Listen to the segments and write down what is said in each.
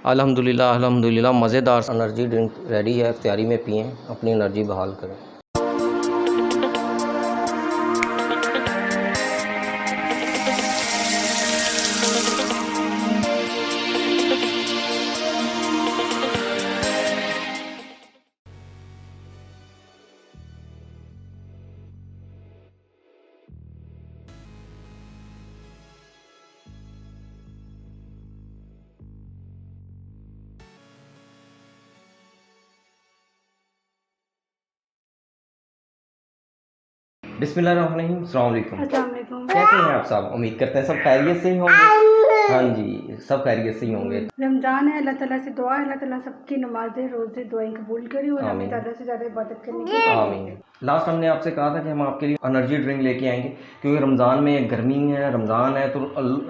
अल्हम्दुलिल्लाह अल्हम्दुलिल्लाह मज़ेदार एनर्जी ड्रिंक रेडी है, इफ्तारी में पिएँ, अपनी एनर्जी बहाल करें। बिस्मिल्लाहिर्रहमानिर्रहीम, अस्सलाम वालेकुम। कैसे हैं आप सब? उम्मीद करते हैं सब खैरियत से ही होंगे। हाँ जी, सब खैरियत से ही होंगे। रमज़ान है, अल्लाह ताला से दुआ है, अल्लाह ताला सबकी नमाज़ें रोज़े दुआएं कबूल करे और हमें ज़्यादा से ज़्यादा इबादत करने की आमीन। लास्ट हमने आपसे कहा था कि हम आपके लिए एनर्जी ड्रिंक लेके आएंगे, क्योंकि रमज़ान में गर्मी है, रमज़ान है तो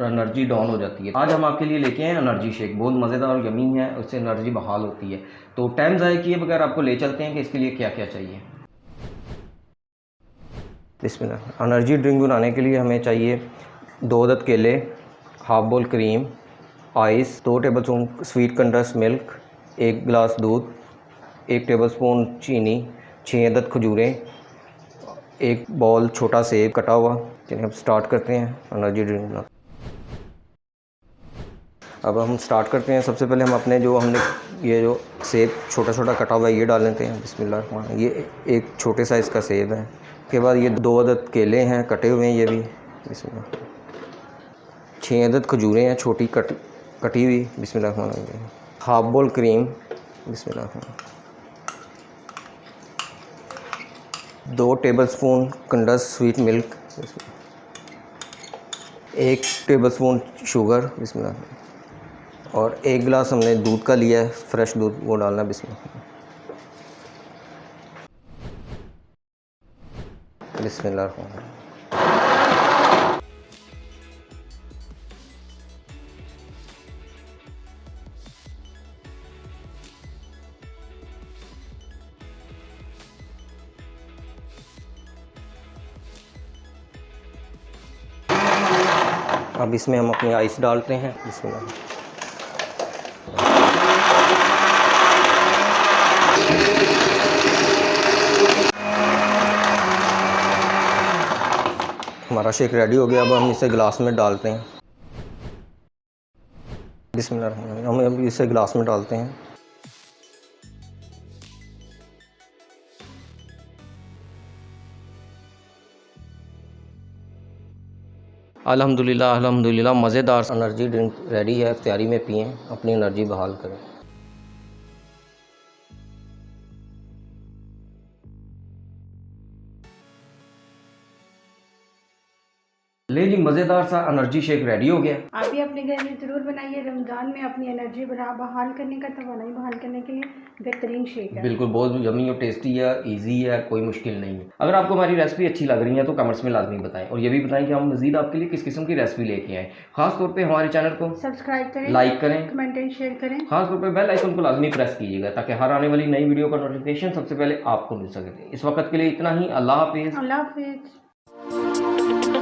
एनर्जी डाउन हो जाती है। आज हम आपके लिए लेके आए एनर्जी शेक, बहुत मज़ेदार और यमी है, उससे एनर्जी बहाल होती है। तो टाइम ज़ाया किए बगैर आपको ले चलते हैं कि इसके लिए क्या क्या चाहिए। बिस्मिल्लाह। एनर्जी ड्रिंक बनाने के लिए हमें चाहिए 2 अदद केले, half bowl cream, ice, 2 tablespoon sweet condense milk, 1 गिलास दूध, 1 टेबलस्पून चीनी, 6 अदद खजूरें, 1 बॉल छोटा सेब कटा हुआ। चलिए अब स्टार्ट करते हैं एनर्जी ड्रिंक बनाना। अब हम स्टार्ट करते हैं। सबसे पहले हम अपने हमने ये जो सेब छोटा छोटा कटा हुआ है ये डाल लेते हैं। बिस्मिल्लाह। ये एक छोटे साइज़ का सेब है। उसके बाद ये 2 अदद केले हैं कटे हुए हैं, ये भी बिस्मिल्लाह। 6 अदद खजूरें हैं छोटी कटी हुई। बिस्मिल्लाह। Half bowl cream. बिस्मिल्लाह। 2 tablespoon condense sweet milk. 1 tablespoon sugar. बिस्मिल्लाह। और 1 गिलास हमने दूध का लिया है, फ्रेश दूध, वो डालना। बिस्मिल्लाह। बिस्मिल्लाह। अब इसमें हम अपनी आइस डालते हैं। बिस्मिल्लाह। हमारा शेक रेडी हो गया। अब हम इसे गिलास में डालते हैं। बिस्मिल्लाह। हम अब इसे गिलास में डालते हैं। अल्हम्दुलिल्लाह अल्हम्दुलिल्लाह मज़ेदार एनर्जी ड्रिंक रेडी है, इफ्तारी में पिएँ, अपनी एनर्जी बहाल करें। ले जी, मज़ेदार सा एनर्जी शेक रेडी हो गया। आप भी अपने घर में ज़रूर बनाइए। रमज़ान में अपनी एनर्जी बहाल करने का, तवानाई बहाल करने के लिए बेहतरीन शेक है। बिल्कुल, बहुत यमी और टेस्टी है, इजी है, कोई मुश्किल नहीं है। अगर आपको हमारी रेसिपी अच्छी लग रही है तो कमेंट्स में लाजमी बताएं, और ये भी बताएं कि हम मज़ीद आपके लिए किस किस्म की रेसिपी लेके आएँ। खास तौर पे हमारे चैनल को सब्सक्राइब करें, लाइक करें, कमेंट एंड शेयर करें। खास तौर पे बेल आइकन को लाजमी प्रेस कीजिएगा ताकि हर आने वाली नई वीडियो का नोटिफिकेशन सबसे पहले आपको मिल सके। इस वक्त के लिए इतना ही। अल्लाह हाफिज़। अल्लाह हाफिज़।